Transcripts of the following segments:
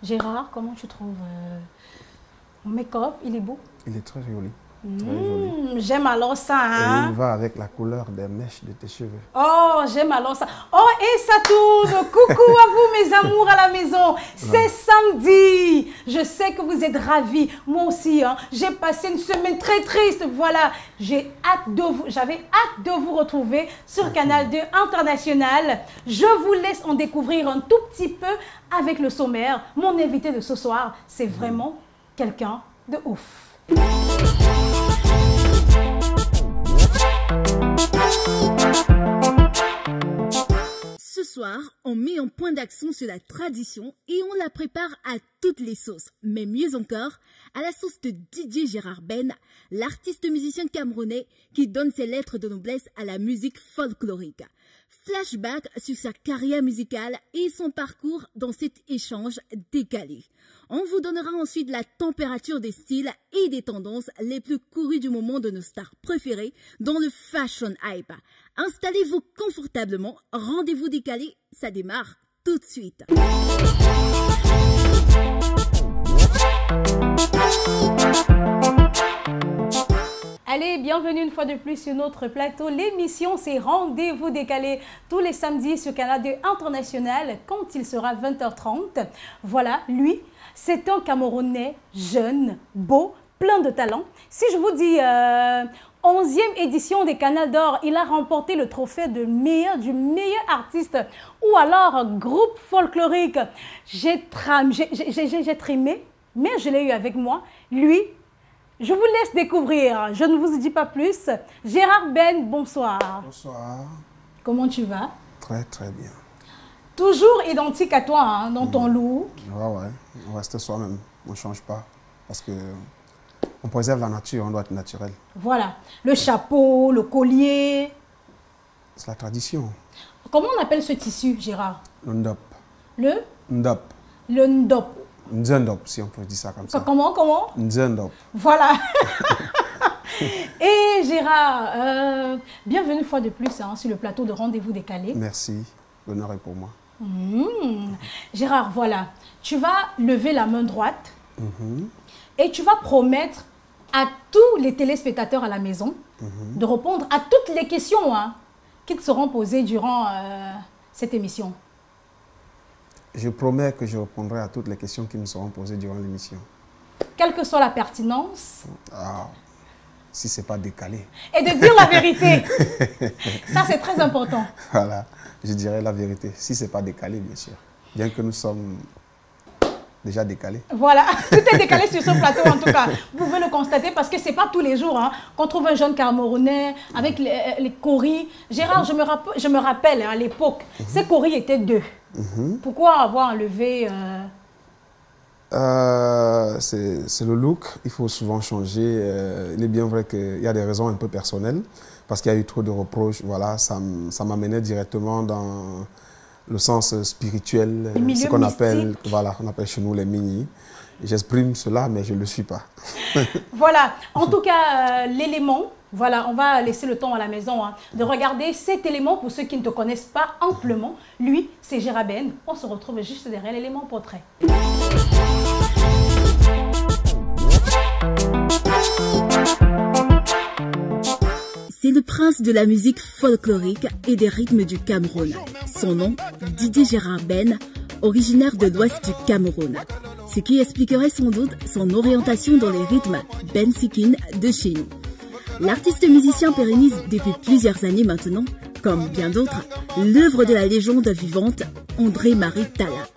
Gérard, comment tu trouves mon make-up? Il est beau? Il est très joli. Très joli. J'aime alors ça, hein? Et il va avec la couleur des mèches de tes cheveux. Oh, j'aime alors ça. Oh, et ça tourne. Coucou à vous, mes amours à la maison. C'est samedi. Je sais que vous êtes ravis. Moi aussi, hein. J'ai passé une semaine très triste. Voilà. J'avais hâte de vous retrouver sur Canal 2 International. Je vous laisse en découvrir un tout petit peu avec le sommaire. Mon invité de ce soir, c'est vraiment quelqu'un de ouf. Ce soir, on met un point d'accent sur la tradition et on la prépare à toutes les sauces. Mais mieux encore, à la sauce de Didier Gérard Ben, l'artiste musicien camerounais qui donne ses lettres de noblesse à la musique folklorique. Flashback sur sa carrière musicale et son parcours dans cet échange décalé. On vous donnera ensuite la température des styles et des tendances les plus courues du moment de nos stars préférées dans le fashion hype. Installez-vous confortablement, rendez-vous décalé, ça démarre tout de suite. Allez, bienvenue une fois de plus sur notre plateau. L'émission, c'est Rendez-vous décalé tous les samedis sur Canal 2 International quand il sera 20h30. Voilà, lui, c'est un Camerounais jeune, beau, plein de talent. Si je vous dis 11e édition des Canals d'Or, il a remporté le trophée du meilleur artiste ou alors groupe folklorique. J'ai trimé, mais je l'ai eu avec moi. Lui, je vous laisse découvrir. Je ne vous dis pas plus. Gérard Ben, bonsoir. Bonsoir. Comment tu vas? Très, très bien. Toujours identique à toi, hein, dans ton look. Ouais. On reste soi-même. On ne change pas. Parce que on préserve la nature, on doit être naturel. Voilà. Le chapeau, le collier. C'est la tradition. Comment on appelle ce tissu, Gérard? Le ndop. Le Ndop. Le ndop. Nzendop, si on peut dire ça comme ça. Comment? Nzendop. Voilà. Et Gérard, bienvenue une fois de plus hein, sur le plateau de Rendez-vous décalé. Merci. L'honneur est pour moi. Gérard, voilà. Tu vas lever la main droite et tu vas promettre à tous les téléspectateurs à la maison de répondre à toutes les questions hein, qui te seront posées durant cette émission. Je promets que je répondrai à toutes les questions qui me seront posées durant l'émission. Quelle que soit la pertinence. Si ce n'est pas décalé. Et de dire la vérité. Ça, c'est très important. Voilà, je dirais la vérité. Si ce n'est pas décalé, bien sûr. Bien que nous sommes déjà décalés. Voilà, tout est décalé sur ce plateau en tout cas. Vous pouvez le constater parce que ce n'est pas tous les jours hein, qu'on trouve un jeune Camerounais avec les coris. Gérard, je me rappelle hein, à l'époque, ces coris étaient deux. Pourquoi avoir enlevé c'est le look, il faut souvent changer. Il est bien vrai qu'il y a des raisons un peu personnelles, parce qu'il y a eu trop de reproches. Voilà, ça m'amenait directement dans le sens spirituel, ce qu'on appelle, voilà, on appelle chez nous les mini. J'exprime cela, mais je ne le suis pas. Voilà, en tout cas, l'élément, voilà, on va laisser le temps à la maison hein, de regarder cet élément pour ceux qui ne te connaissent pas amplement. Lui, c'est Gérard Ben. On se retrouve juste derrière l'élément portrait. C'est le prince de la musique folklorique et des rythmes du Cameroun. Son nom, Didier Gérard Ben, originaire de l'ouest du Cameroun. Ce qui expliquerait sans doute son orientation dans les rythmes bensikin de chez nous. L'artiste musicien pérennise depuis plusieurs années maintenant, comme bien d'autres, l'œuvre de la légende vivante André-Marie Talla.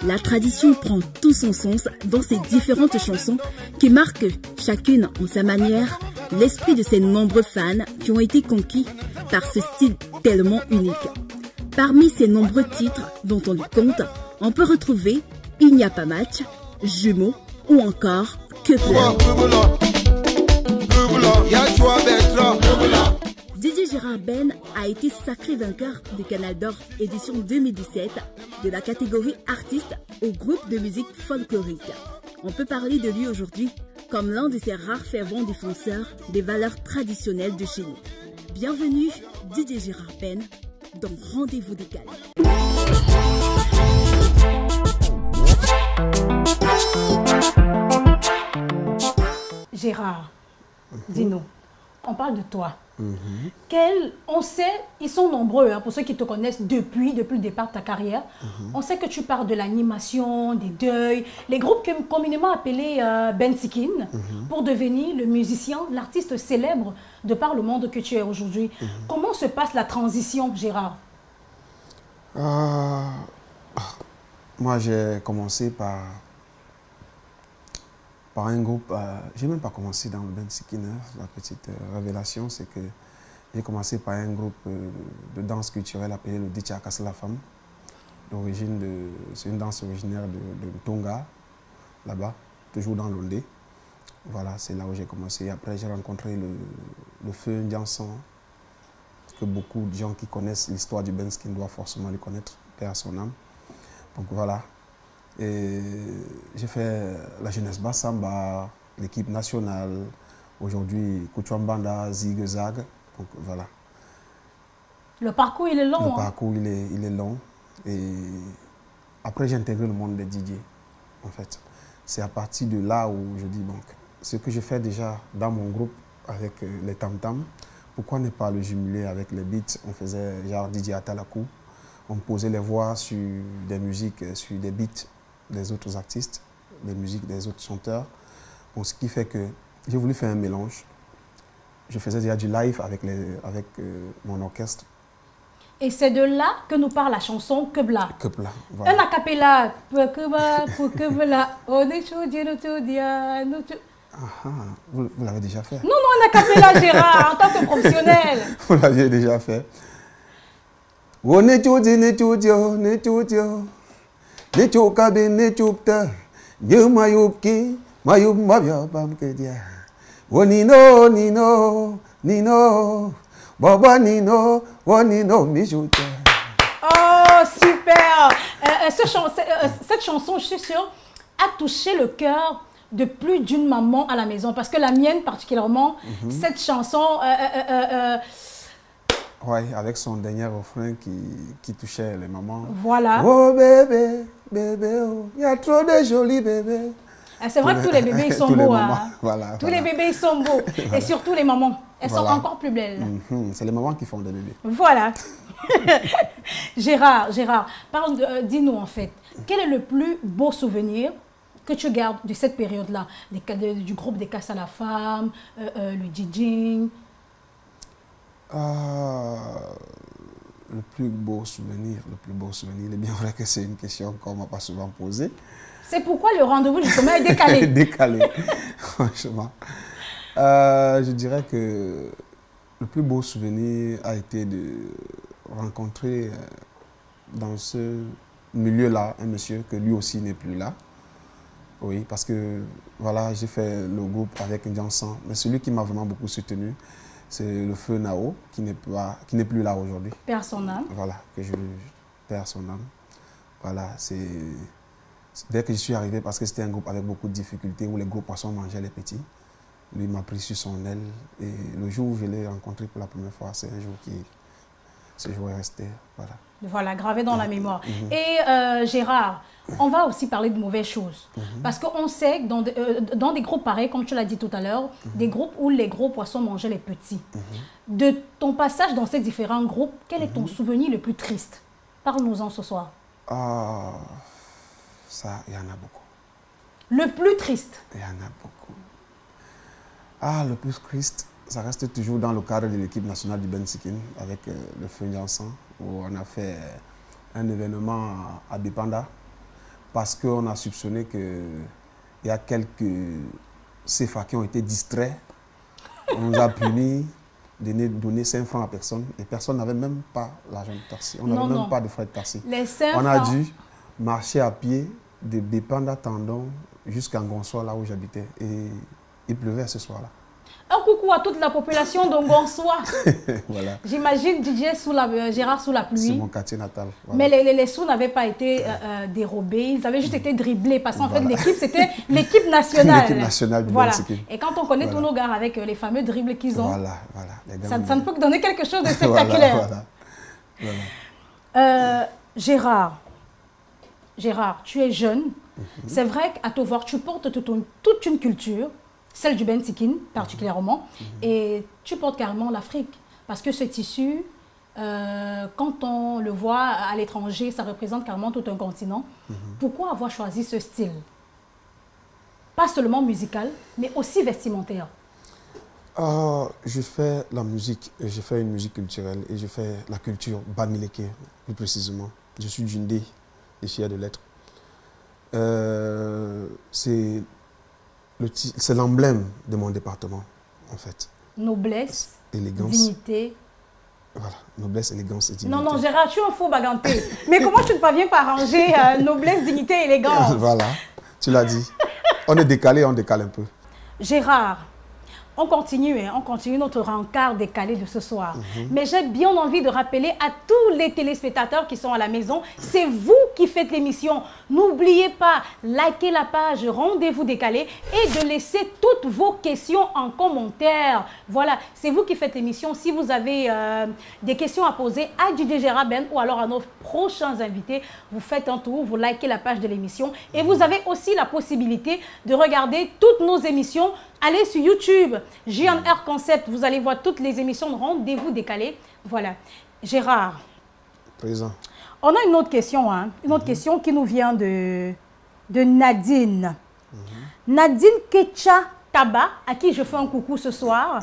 La tradition prend tout son sens dans ses différentes chansons qui marquent, chacune en sa manière, l'esprit de ses nombreux fans qui ont été conquis par ce style tellement unique. Parmi ces nombreux titres dont on lui compte, on peut retrouver Il n'y a pas match, Jumeaux ou encore Que pleure. Didier Gérard Ben a été sacré vainqueur du Canal d'Or édition 2017 de la catégorie artiste au groupe de musique folklorique. On peut parler de lui aujourd'hui comme l'un de ces rares fervents défenseurs des valeurs traditionnelles de chez nous. Bienvenue Didier Gérard Ben dans Rendez-vous décalé. Dis-nous, on parle de toi. On sait, ils sont nombreux, hein, pour ceux qui te connaissent depuis le départ de ta carrière. On sait que tu parles de l'animation, des deuils, les groupes communément appelés Bensikin, pour devenir le musicien, l'artiste célèbre de par le monde que tu es aujourd'hui. Comment se passe la transition, Gérard? Moi, j'ai commencé par un groupe, j'ai même pas commencé dans le Bensikin. La petite révélation, c'est que j'ai commencé par un groupe de danse culturelle appelé le Dicha La Femme. C'est une danse originaire de Tonga, là-bas, toujours dans l'Ondé. Voilà, c'est là où j'ai commencé. Après, j'ai rencontré le feu Ndianson, que beaucoup de gens qui connaissent l'histoire du Bensikin doivent forcément le connaître, paix à son âme. Donc voilà. Et j'ai fait la jeunesse Bassamba, l'équipe nationale, aujourd'hui Kouchouambanda, Zig Zag. Donc voilà. Le parcours, il est long. Le parcours, il est long. Et après, j'ai intégré le monde des DJ, en fait. C'est à partir de là où je dis, donc, ce que je fais déjà dans mon groupe avec les tam-tams, pourquoi ne pas le jumeler avec les beats? On faisait genre DJ Atalakou. On posait les voix sur des musiques, sur des beats des autres artistes, des musiques des autres chanteurs. Bon, ce qui fait que j'ai voulu faire un mélange. Je faisais déjà du live avec mon orchestre. Et c'est de là que nous parle la chanson Kebla. Kebla, voilà. Un acapella. Vous l'avez déjà fait? Non, non, un acapella, Gérard, en tant que professionnel. Vous l'aviez déjà fait. Oh, super! Cette chanson, je suis sûre, a touché le cœur de plus d'une maman à la maison. Parce que la mienne, particulièrement, cette chanson... oui, avec son dernier refrain qui touchait les mamans. Voilà. Oh bébé, bébé, oh, il y a trop de jolis bébés. C'est vrai que tous les bébés, ils sont beaux. Hein. Voilà, tous les bébés, ils sont beaux. Voilà. Et surtout les mamans. Elles sont encore plus belles. C'est les mamans qui font des bébés. Voilà. Gérard, dis-nous en fait, quel est le plus beau souvenir que tu gardes de cette période-là, du groupe des Casses à la Femme, le DJing? Le plus beau souvenir, il est bien vrai que c'est une question qu'on ne m'a pas souvent posée. C'est pourquoi le rendez-vous justement est décalé. Décalé, franchement. Je dirais que le plus beau souvenir a été de rencontrer dans ce milieu-là un monsieur que lui aussi n'est plus là. Oui, parce que voilà, j'ai fait le groupe avec Ndianson, mais celui qui m'a vraiment beaucoup soutenu, c'est le feu Nao, qui n'est plus là aujourd'hui. Père son âme. Voilà, que je perds son âme. Voilà, dès que je suis arrivé, parce que c'était un groupe avec beaucoup de difficultés, où les gros poissons mangeaient les petits, lui m'a pris sur son aile. Et le jour où je l'ai rencontré pour la première fois, c'est un jour ce jour est resté. Voilà. Voilà, gravé dans la mémoire. Et Gérard, on va aussi parler de mauvaises choses. Parce qu'on sait que dans des groupes pareils, comme tu l'as dit tout à l'heure, des groupes où les gros poissons mangeaient les petits. De ton passage dans ces différents groupes, quel est ton souvenir le plus triste? Parle-nous-en ce soir. Ça, il y en a beaucoup. Le plus triste? Il y en a beaucoup. Le plus triste, ça reste toujours dans le cadre de l'équipe nationale du Bensikin avec le feu Ndianson, où on a fait un événement à Bipanda parce qu'on a soupçonné qu'il y a quelques CFA qui ont été distraits. On nous a puni, donné 5 francs à personne et personne n'avait même pas l'argent de taxi. On n'avait même pas de frais de taxi. On a dû marcher à pied de Bipanda Tandon jusqu'à Ngonsoa, là où j'habitais. Et il pleuvait ce soir-là. Un coucou à toute la population d'Ngonsoa. Voilà. J'imagine Gérard sous la pluie. C'est mon quartier natal. Voilà. Mais les sous n'avaient pas été dérobés, ils avaient juste été dribblés parce qu'en fait l'équipe c'était l'équipe nationale. L'équipe nationale du voilà. Bensikin. Et quand on connaît tous nos gars avec les fameux dribbles qu'ils ont, voilà. Ça ne peut que donner quelque chose de spectaculaire. Voilà. Gérard, tu es jeune. C'est vrai qu'à te voir, tu portes toute une culture. celle du Ben Sikin particulièrement, et tu portes carrément l'Afrique. Parce que ce tissu, quand on le voit à l'étranger, ça représente carrément tout un continent. Pourquoi avoir choisi ce style? Pas seulement musical, mais aussi vestimentaire. Je fais la musique, je fais une musique culturelle et je fais la culture Bamileke, plus précisément. Je suis Djindé et fier de l'être. C'est l'emblème de mon département, en fait. Noblesse, élégance, dignité. Voilà, noblesse, élégance et dignité. Non, non, Gérard, tu es un faux baganté. Mais comment tu ne parviens pas à ranger noblesse, dignité, élégance? Voilà, tu l'as dit. On est décalé, on décale un peu. Gérard, on continue notre rencard décalé de ce soir. Mais j'ai bien envie de rappeler à tous les téléspectateurs qui sont à la maison, c'est vous qui faites l'émission. N'oubliez pas, likez la page Rendez-vous décalé et de laisser toutes vos questions en commentaire. Voilà, c'est vous qui faites l'émission. Si vous avez des questions à poser à DJ Gérard Ben ou alors à nos prochains invités, vous faites un tour, vous likez la page de l'émission et vous avez aussi la possibilité de regarder toutes nos émissions. Allez sur YouTube, JNR Concept, vous allez voir toutes les émissions de Rendez-vous décalé. Voilà. Gérard. Présent. On a une autre question, hein, une autre question qui nous vient de Nadine. Nadine Kecha Taba, à qui je fais un coucou ce soir,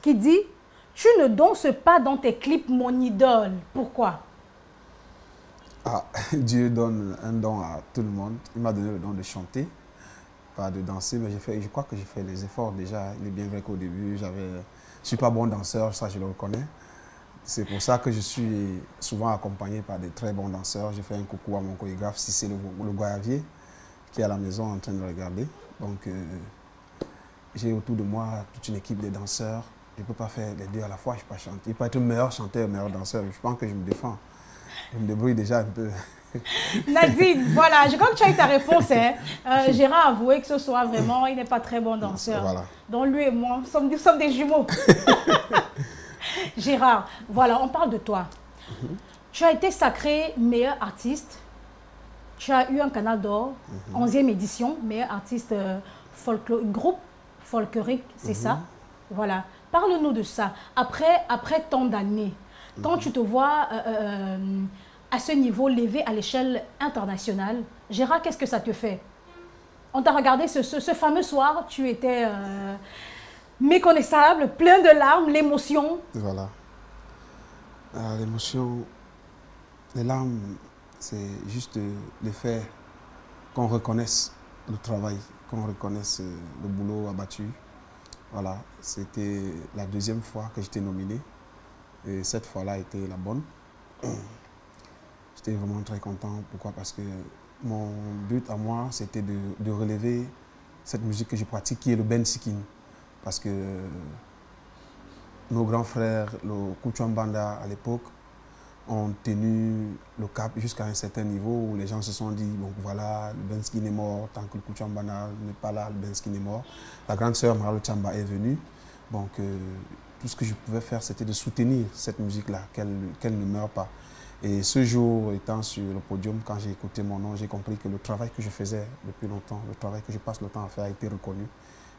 qui dit « Tu ne danses pas dans tes clips, mon idole. Pourquoi ?» Dieu donne un don à tout le monde. Il m'a donné le don de chanter. Pas de danser, mais je crois que j'ai fait les efforts déjà. Il est bien vrai qu'au début, je ne suis pas bon danseur, ça je le reconnais. C'est pour ça que je suis souvent accompagné par des très bons danseurs. Je fais un coucou à mon chorégraphe, si c'est le Goyavier, qui est à la maison en train de regarder. Donc, j'ai autour de moi toute une équipe de danseurs. Je ne peux pas faire les deux à la fois, je ne peux pas chanter. Il peut être meilleur chanteur, meilleur danseur. Je pense que je me défends. Je me débrouille déjà un peu. Nadine, voilà, je crois que tu as eu ta réponse. Hein. Gérard a avoué que ce soir, vraiment, il n'est pas très bon danseur. Voilà. Donc lui et moi, nous sommes des jumeaux. Gérard, voilà, on parle de toi. Tu as été sacré meilleur artiste. Tu as eu un Canal d'Or, 11e édition, meilleur artiste groupe folklorique, c'est ça? Voilà. Parle-nous de ça. Après tant d'années, quand tu te vois à ce niveau levé à l'échelle internationale, Gérard, qu'est-ce que ça te fait? On t'a regardé ce fameux soir, tu étais méconnaissable, plein de larmes, l'émotion. Voilà. L'émotion, les larmes, c'est juste le fait qu'on reconnaisse le travail, qu'on reconnaisse le boulot abattu. Voilà, c'était la deuxième fois que j'étais nominé et cette fois-là était la bonne. J'étais vraiment très content. Pourquoi? Parce que mon but à moi, c'était de relever cette musique que je pratique, qui est le Ben Sikin. Parce que nos grands frères, le Kuchambanda à l'époque, ont tenu le cap jusqu'à un certain niveau où les gens se sont dit, bon voilà, le Ben Sikin est mort, tant que le Kuchambanda n'est pas là, le Ben Sikin est mort. La grande sœur Marlo Chamba est venue. Donc tout ce que je pouvais faire, c'était de soutenir cette musique-là, qu'elle ne meure pas. Et ce jour, étant sur le podium, quand j'ai écouté mon nom, j'ai compris que le travail que je faisais depuis longtemps, le travail que je passe le temps à faire a été reconnu.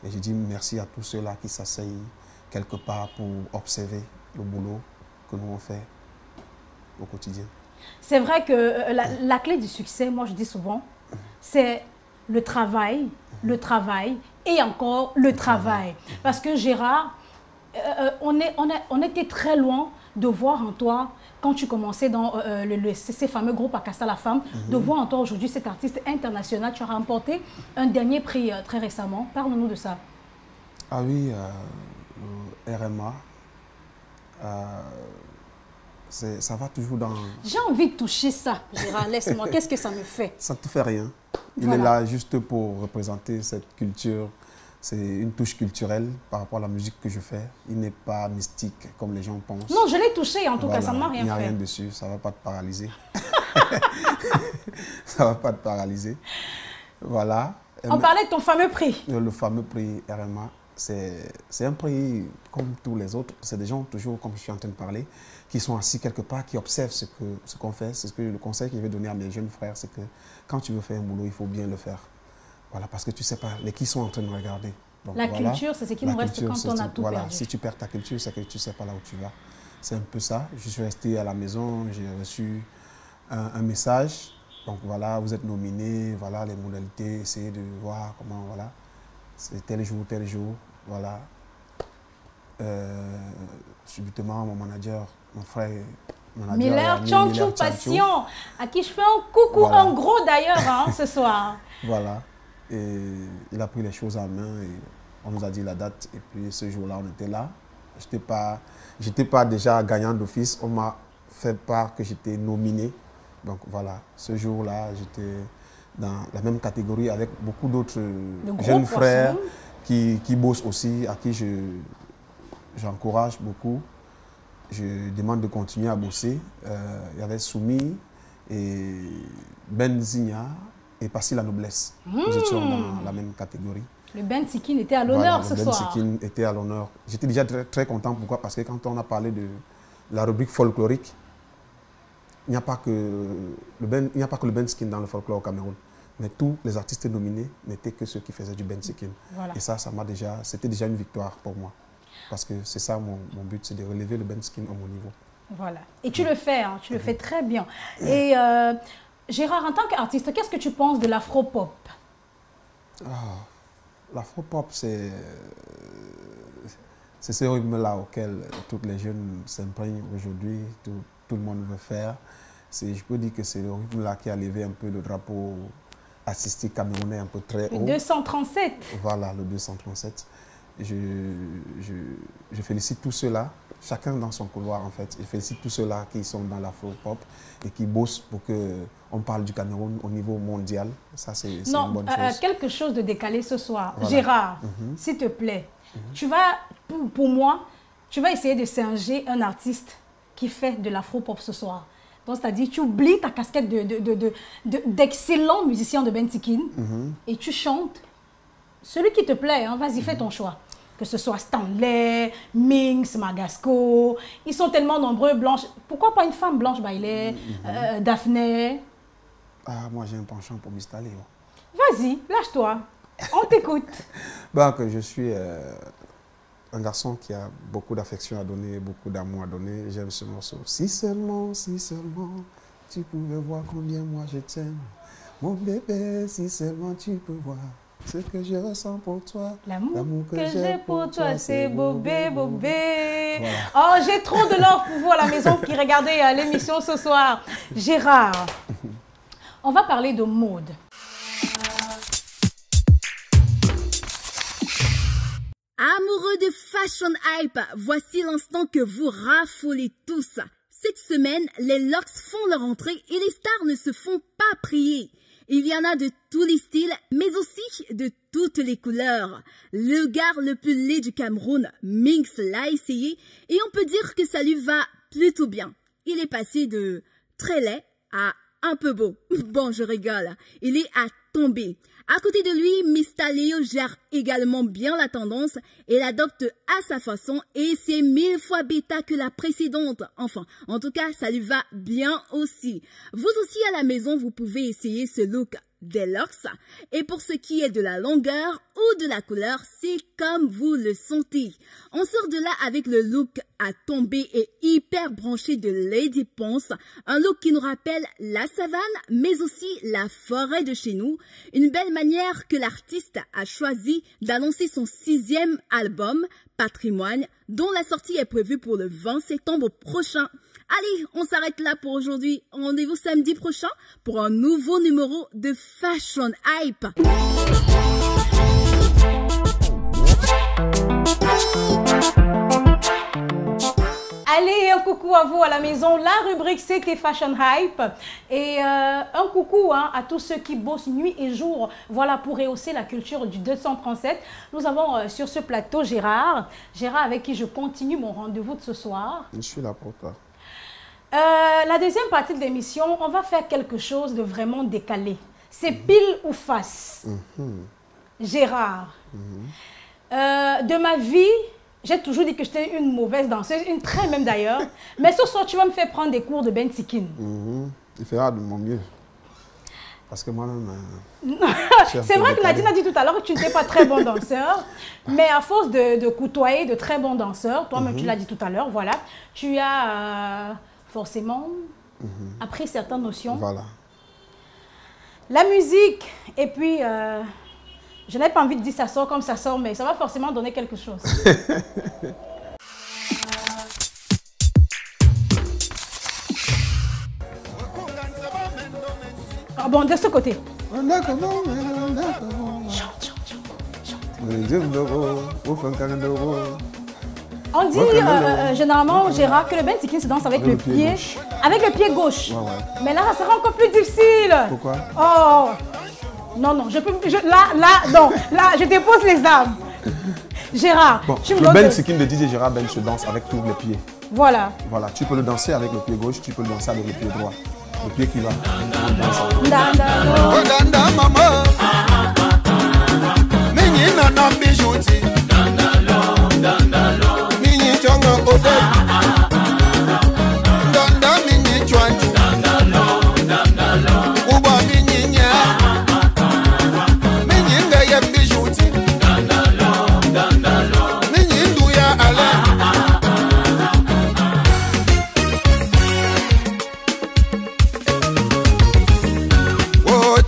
Et j'ai dit merci à tous ceux-là qui s'asseyent quelque part pour observer le boulot que nous on fait au quotidien. C'est vrai que la clé du succès, moi je dis souvent, c'est le travail et encore le travail. Parce que Gérard, on était très loin de voir en toi, quand tu commençais dans ces fameux groupes à Cassa la Femme, de voir en toi aujourd'hui cet artiste international. Tu as remporté un dernier prix très récemment. Parle-nous de ça. Ah oui, le RMA, ça va toujours dans... J'ai envie de toucher ça, Gérard, laisse-moi. Qu'est-ce que ça me fait? Ça ne te fait rien. Il voilà. est là juste pour représenter cette culture. C'est une touche culturelle par rapport à la musique que je fais. Il n'est pas mystique comme les gens pensent. Non, je l'ai touché en tout voilà, cas, ça ne m'a rien fait. Il n'y a rien dessus, ça ne va pas te paralyser. Ça ne va pas te paralyser. Voilà. On parlait de ton fameux prix. Le fameux prix RMA, c'est un prix comme tous les autres. C'est des gens, toujours comme je suis en train de parler, qui sont assis quelque part, qui observent ce qu'on fait. C'est le conseil que je vais donner à mes jeunes frères, c'est que quand tu veux faire un boulot, il faut bien le faire. Voilà, parce que tu ne sais pas, les qui sont en train de regarder. Donc, la voilà. culture, c'est ce qui nous reste quand on a tout voilà, perdu. si tu perds ta culture, c'est que tu ne sais pas là où tu vas. C'est un peu ça. Je suis resté à la maison, j'ai reçu un message. Donc voilà, vous êtes nominé, voilà les modalités, essayez de voir comment, voilà. C'est tel jour, voilà. Subitement, mon manager, mon frère, Miller Tchanchou Passion, à qui je fais un coucou, voilà. un gros d'ailleurs, hein, ce soir. Voilà. Et il a pris les choses en main et on nous a dit la date. Et puis ce jour-là, on était là. J'étais pas déjà gagnant d'office. On m'a fait part que j'étais nominé. Donc voilà, ce jour-là, j'étais dans la même catégorie avec beaucoup d'autres jeunes frères qui bossent aussi, à qui j'encourage beaucoup. Je demande de continuer à bosser. Il y avait Soumi et Ben Zigna et Passy la Noblesse. Nous étions dans la même catégorie. Le Ben Sikin était à l'honneur ce soir. Le Ben Sikin était à l'honneur. J'étais déjà très content. Pourquoi? Parce que quand on a parlé de la rubrique folklorique, il n'y a pas que le Ben Sikin dans le folklore au Cameroun. Mais tous les artistes nominés n'étaient que ceux qui faisaient du Ben Sikin. Voilà. Et ça c'était déjà une victoire pour moi. Parce que c'est ça mon but, c'est de relever le Ben Sikin à mon niveau. Voilà. Et tu le fais, hein, tu le fais très bien. Et Gérard, en tant qu'artiste, qu'est-ce que tu penses de l'afro-pop? L'afro-pop, c'est ce rythme-là auquel tous les jeunes s'imprègnent aujourd'hui, tout le monde veut faire. Je peux dire que c'est le rythme-là qui a levé un peu le drapeau artistique camerounais un peu très haut. Le 237. Voilà, le 237. Je félicite tous ceux-là, chacun dans son couloir en fait. Je félicite tous ceux-là qui sont dans l'afro-pop et qui bossent pour qu'on parle du Cameroun au niveau mondial. Ça, c'est une bonne chose. Quelque chose de décalé ce soir. Voilà. Gérard, s'il te plaît, tu vas, pour moi, tu vas essayer de singer un artiste qui fait de l'afro-pop ce soir. Donc, c'est-à-dire, tu oublies ta casquette d'excellent musicien de Ben Sikin et tu chantes celui qui te plaît. Hein, vas-y, fais ton choix. Que ce soit Stanley, Minx, Magasco, ils sont tellement nombreux, Blanche. Pourquoi pas une femme, Blanche Bailey, Daphné? Moi, j'ai un penchant pour Mr. Léo. Vas-y, lâche-toi. On t'écoute. Je suis un garçon qui a beaucoup d'affection à donner, beaucoup d'amour à donner. J'aime ce morceau. Si seulement, tu pouvais voir combien moi je t'aime. Mon bébé, si seulement tu peux voir ce que je ressens pour toi. L'amour que j'ai pour toi, c'est bobé. Voilà. Oh, j'ai trop de love pour vous à la maison qui regardez l'émission ce soir. Gérard, on va parler de mode. Amoureux de Fashion Hype, voici l'instant que vous raffolez tous. Cette semaine, les locks font leur entrée et les stars ne se font pas prier. Il y en a de tous les styles, mais aussi de toutes les couleurs. Le gars le plus laid du Cameroun, Minx, l'a essayé et on peut dire que ça lui va plutôt bien. Il est passé de très laid à un peu beau. Bon, je rigole. Il est à tomber. À côté de lui, Mr. Léo gère également bien la tendance et l'adopte à sa façon et c'est 1000 fois bêta que la précédente. Enfin, en tout cas, ça lui va bien aussi. Vous aussi à la maison, vous pouvez essayer ce look Deluxe. Et pour ce qui est de la longueur ou de la couleur, c'est comme vous le sentez. On sort de là avec le look à tomber et hyper branché de Lady Ponce. Un look qui nous rappelle la savane, mais aussi la forêt de chez nous. Une belle manière que l'artiste a choisi d'annoncer son 6e album, Patrimoine, dont la sortie est prévue pour le 20 septembre prochain. Allez, on s'arrête là pour aujourd'hui. Rendez-vous samedi prochain pour un nouveau numéro de Fashion Hype. Allez, un coucou à vous à la maison. La rubrique, c'était Fashion Hype. Et un coucou à tous ceux qui bossent nuit et jour. Voilà, pour rehausser la culture du 237. Nous avons sur ce plateau Gérard. Gérard, avec qui je continue mon rendez-vous de ce soir. Je suis là pour toi. La deuxième partie de l'émission, on va faire quelque chose de vraiment décalé. C'est pile ou face. Gérard, de ma vie, j'ai toujours dit que j'étais une mauvaise danseuse, une très même d'ailleurs. Mais ce soir, tu vas me faire prendre des cours de Ben Sikin. Il fera de mon mieux. Parce que moi-même... C'est vrai que Nadine a dit tout à l'heure que tu n'étais pas très bon danseur, mais à force de côtoyer de très bons danseurs, toi-même tu l'as dit tout à l'heure, voilà, tu as forcément appris certaines notions. Voilà. La musique, et puis, je n'ai pas envie de dire ça sort comme ça sort, mais ça va forcément donner quelque chose. Ah bon, de ce côté. On dit généralement, Gérard, que le benzikin se danse avec le pied gauche. Ouais, ouais. Mais là, ça sera encore plus difficile. Pourquoi? Oh, non, non, je peux, là, je dépose les armes. Gérard, Bon, tu me le donnes... benzikin de DJ Gérard Ben se danse avec tous les pieds. Voilà. Voilà, tu peux le danser avec le pied gauche, tu peux le danser avec le pied droit. Le pied qui va.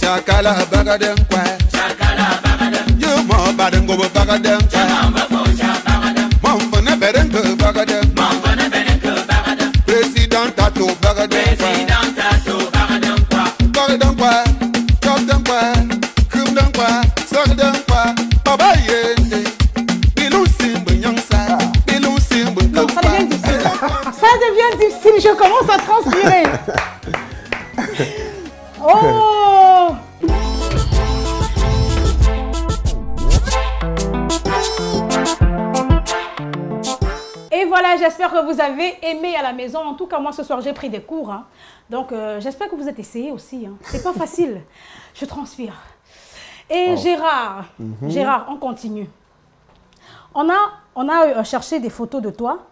Chakala bagadem kwa you mo badem go bagadem mom fana bedem go bagadem president tato bagadem bagadem kwa chop dem kwa kum dem kwa sok dem kwa baba yende bilou simbe nyangsa bilou simbe ça devient difficile. Ça devient difficile, je commence à transpirer. Oh! Et voilà, j'espère que vous avez aimé à la maison. En tout cas, moi, ce soir, j'ai pris des cours. Hein. Donc, j'espère que vous êtes essayés aussi. Hein. C'est pas facile. Je transpire. Et Gérard, Gérard, on continue. On a cherché des photos de toi.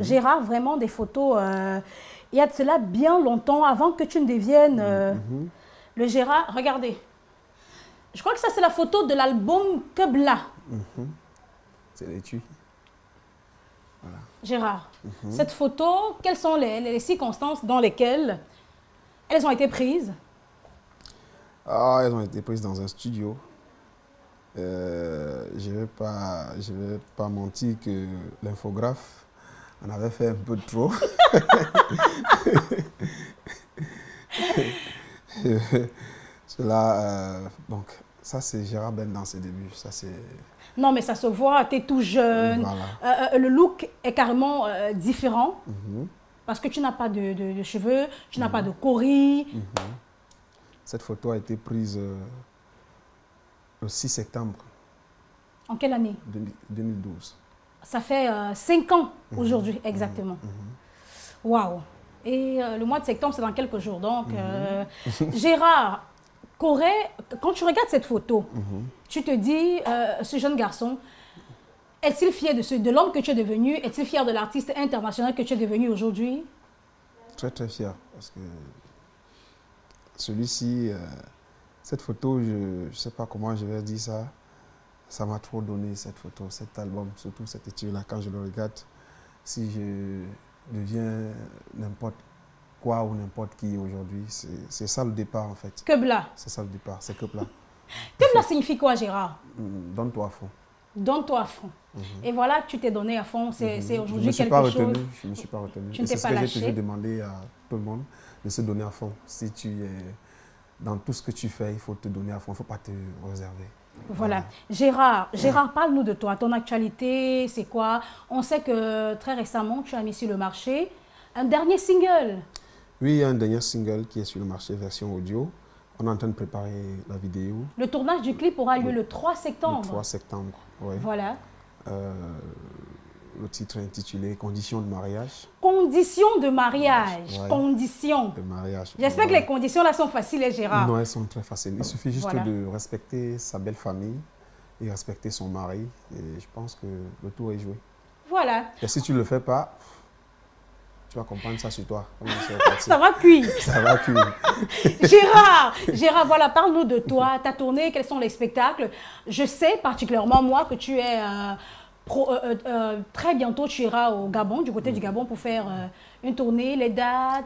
Gérard, vraiment des photos... il y a de cela bien longtemps, avant que tu ne deviennes le Gérard. Regardez. Je crois que ça, c'est la photo de l'album Kebla. C'est l'étui. Voilà. Gérard, cette photo, quelles sont les circonstances dans lesquelles elles ont été prises? Ah, elles ont été prises dans un studio. Je ne vais pas mentir que l'infographe en avait fait un peu de trop. Donc, ça c'est Gérard Ben dans ses débuts. Ça, non, mais ça se voit, tu es tout jeune. Voilà. Le look est carrément différent. Parce que tu n'as pas de cheveux, tu n'as pas de cori. Cette photo a été prise le 6 septembre. En quelle année? 2012. Ça fait 5 ans aujourd'hui, exactement. Waouh! Et le mois de septembre, c'est dans quelques jours. Donc, Gérard, Corée, quand tu regardes cette photo, tu te dis, ce jeune garçon, est-il fier de l'homme que tu es devenu? Est-il fier de l'artiste international que tu es devenu aujourd'hui? Très, très fier. Parce que celui-ci, cette photo, je ne sais pas comment je vais dire ça. Ça m'a trop donné cette photo, cet album, surtout cette étude-là. Quand je le regarde, si je deviens n'importe quoi ou n'importe qui aujourd'hui, c'est ça le départ en fait. Kebla. C'est ça le départ, c'est Kebla. Kebla signifie quoi, Gérard? Donne-toi à fond. Donne-toi à fond. Et voilà, tu t'es donné à fond. C'est aujourd'hui quelque chose. Je ne me suis pas retenu. Tu ne t'es pas lâché. C'est ce que j'ai toujours demandé à tout le monde, de se donner à fond. Si tu es dans tout ce que tu fais, il faut te donner à fond, il ne faut pas te réserver. Voilà. Gérard, parle-nous de toi. Ton actualité, c'est quoi? On sait que très récemment, tu as mis sur le marché un dernier single. Oui, il y a un dernier single qui est sur le marché, version audio. On est en train de préparer la vidéo. Le tournage du clip aura lieu le 3 septembre. Le 3 septembre, oui. Voilà. Le titre est intitulé « Conditions de mariage ». Conditions de mariage. Ouais. Conditions. De mariage. J'espère que les conditions là sont faciles, hein, Gérard. Non, elles sont très faciles. Il suffit juste de respecter sa belle famille et respecter son mari. Et je pense que le tour est joué. Voilà. Et si tu ne le fais pas, tu vas comprendre ça sur toi. Ça va cuire. Ça va cuire. Gérard, voilà, parle-nous de toi, ta tournée, quels sont les spectacles. Je sais particulièrement, moi, que tu es... très bientôt, tu iras au Gabon, du côté du Gabon, pour faire une tournée, les dates.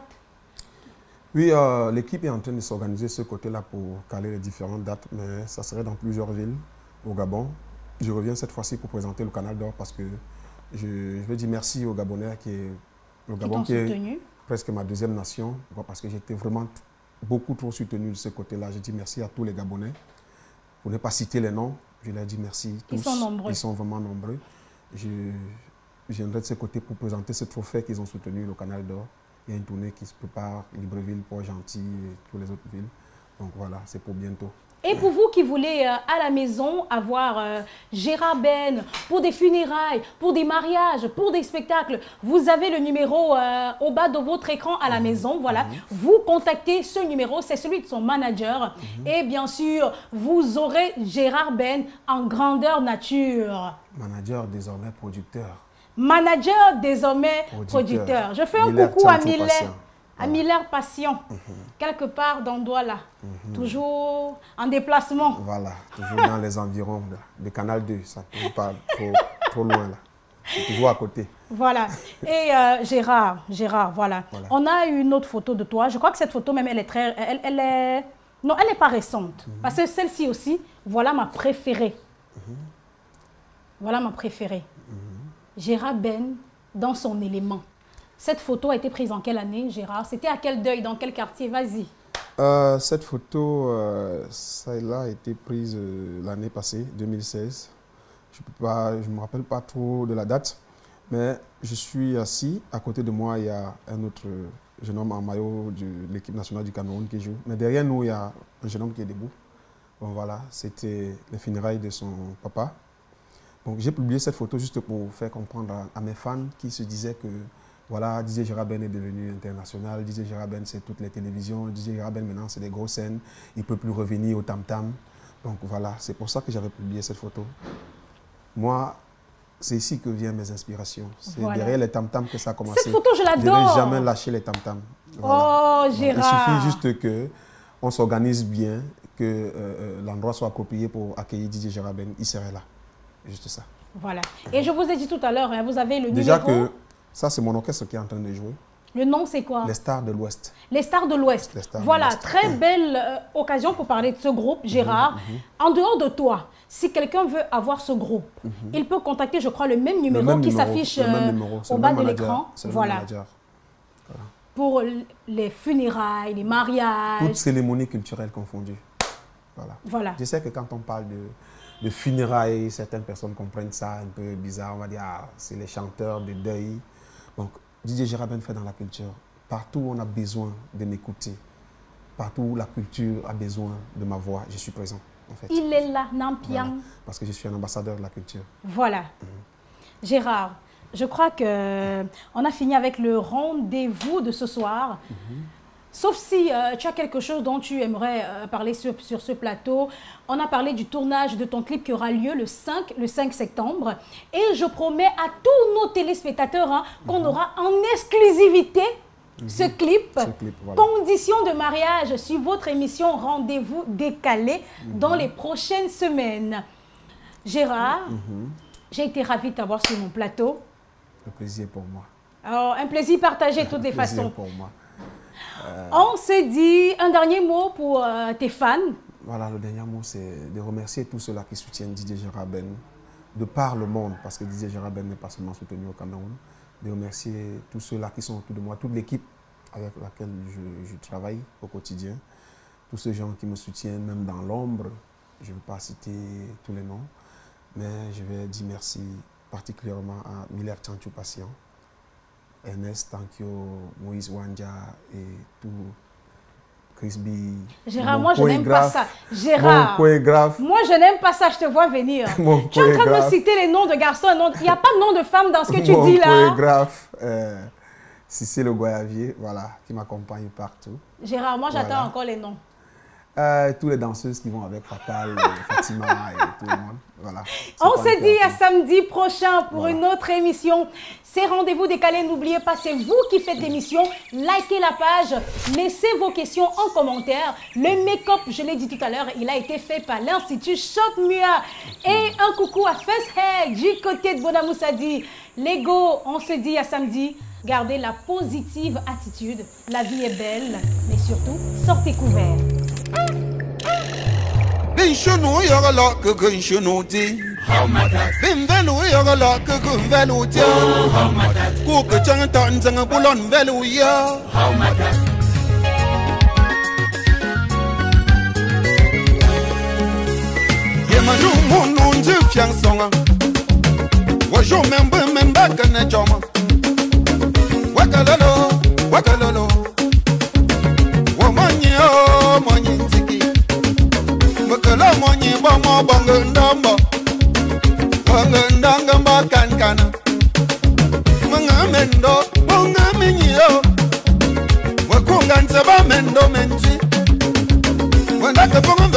Oui, l'équipe est en train de s'organiser ce côté-là pour caler les différentes dates, mais ça serait dans plusieurs villes au Gabon. Je reviens cette fois-ci pour présenter le Canal d'Or parce que je veux dire merci aux Gabonais le Gabon qui est presque ma deuxième nation, parce que j'étais vraiment beaucoup trop soutenu de ce côté-là. Je dis merci à tous les Gabonais. Pour ne pas citer les noms, je leur dis merci. Tous, ils sont nombreux. Ils sont vraiment nombreux. Je viendrai de ce côté pour présenter ce trophée qu'ils ont soutenu, le Canal d'Or. Il y a une tournée qui se prépare, Libreville, Port-Gentil et toutes les autres villes. Donc voilà, c'est pour bientôt. Et pour vous qui voulez à la maison avoir Gérard Ben pour des funérailles, pour des mariages, pour des spectacles, vous avez le numéro au bas de votre écran à la maison. Voilà, vous contactez ce numéro, c'est celui de son manager. Et bien sûr, vous aurez Gérard Ben en grandeur nature. Manager, désormais producteur. Manager, désormais producteur. Je fais un coucou à Miller. À Miller Passion, quelque part dans Douala, toujours en déplacement. Voilà, toujours dans les environs de Canal 2, ça ne pas trop loin là. C'est toujours à côté. Voilà. Et Gérard, voilà. On a une autre photo de toi. Je crois que cette photo même, elle est très... Non, elle n'est pas récente. Parce que celle-ci aussi, voilà ma préférée. Voilà ma préférée. Gérard Ben dans son élément. Cette photo a été prise en quelle année, Gérard? C'était à quel deuil, dans quel quartier? Vas-y. Cette photo, celle-là a été prise l'année passée, 2016. Je ne me rappelle pas trop de la date, mais je suis assis. À côté de moi, il y a un autre jeune homme en maillot de l'équipe nationale du Cameroun qui joue. Mais derrière nous, il y a un jeune homme qui est debout. Bon, voilà, c'était les funérailles de son papa. Donc j'ai publié cette photo juste pour faire comprendre à mes fans qui se disaient que voilà, DJ Gérard Ben est devenu international, DJ Gérard Ben c'est toutes les télévisions, DJ Gérard Ben maintenant c'est des grosses scènes, il ne peut plus revenir au tam-tam. Donc voilà, c'est pour ça que j'avais publié cette photo. Moi, c'est ici que viennent mes inspirations. C'est derrière les tam-tam que ça a commencé. Cette photo, je l'adore. Je n'ai jamais lâché les tam-tam. Voilà. Oh, Gérard. Il suffit juste qu'on s'organise bien, que l'endroit soit approprié pour accueillir DJ Gérard Ben, il serait là. Juste ça. Voilà. Et je vous ai dit tout à l'heure, hein, vous avez le déjà numéro... que ça, c'est mon orchestre qui est en train de jouer. Le nom, c'est quoi? Les Stars de l'Ouest. Les Stars de l'Ouest. Voilà, très belle occasion pour parler de ce groupe, Gérard. En dehors de toi, si quelqu'un veut avoir ce groupe, il peut contacter, je crois, le même numéro qui s'affiche au bas de l'écran. Voilà. Pour les funérailles, les mariages. Toutes cérémonies culturelles confondues. Voilà. Je sais que quand on parle de funérailles, certaines personnes comprennent ça un peu bizarre. On va dire, ah, c'est les chanteurs de deuil. Donc, DJ Gérard Ben fait dans la culture. Partout où on a besoin de m'écouter, partout où la culture a besoin de ma voix, je suis présent. En fait. Il est là, Nampiang. Voilà, parce que je suis un ambassadeur de la culture. Voilà. Gérard, je crois qu'on a fini avec le rendez-vous de ce soir. Sauf si tu as quelque chose dont tu aimerais parler sur ce plateau. On a parlé du tournage de ton clip qui aura lieu le 5 septembre. Et je promets à tous nos téléspectateurs qu'on aura en exclusivité ce clip. Voilà. Conditions de mariage sur votre émission Rendez-vous décalé dans les prochaines semaines. Gérard, j'ai été ravie de t'avoir sur mon plateau. Le plaisir pour moi. Alors, un plaisir partagé de toutes les façons. Pour moi. On se dit un dernier mot pour tes fans. Voilà, le dernier mot, c'est de remercier tous ceux-là qui soutiennent DJ Gérard Ben de par le monde, parce que DJ Gérard Ben n'est pas seulement soutenu au Cameroun. De remercier tous ceux-là qui sont autour de moi, toute l'équipe avec laquelle je travaille au quotidien. Tous ces gens qui me soutiennent, même dans l'ombre. Je ne vais pas citer tous les noms, mais je vais dire merci particulièrement à Miller Chanchou Patient, Ernest Tankyo, Moïse Wanja et tout, Chris B. Gérard, moi je n'aime pas ça. Gérard, moi je n'aime pas ça, je te vois venir. Tu es en train de me citer les noms de garçons, il n'y a pas de nom de femme dans ce que tu dis là. Mon chorégraphe, Cissé le Goyavier, voilà, qui m'accompagne partout. Gérard, moi j'attends encore les noms. Tous les danseuses qui vont avec Fatal, Fatima et tout le monde. Voilà. On se dit à samedi prochain pour une autre émission. C'est Rendez-vous décalé. N'oubliez pas, c'est vous qui faites l'émission. Likez la page. Laissez vos questions en commentaire. Le make-up, je l'ai dit tout à l'heure, il a été fait par l'Institut Shopmua. Et un coucou à Festhead du côté de Bonamoussadi. Lego, on se dit à samedi. Gardez la positive attitude. La vie est belle, mais surtout, sortez couverts. Bin shunu yogala kukun shunu ti. Bin velu yogala kukun velu ti. Kuku chang tan zang bulon velu ya. Yema ju munu nji fiang songa. Wa jo memba kana joma. Wakalolo, wakalolo. Wa monyi o monyi tiki. Wakalo monyi bomo bongo ndamba. Bongo ndanga kankana. Mga mendo, bonga minyo. Wakunga nsaba mendo menji. Wanda kaponga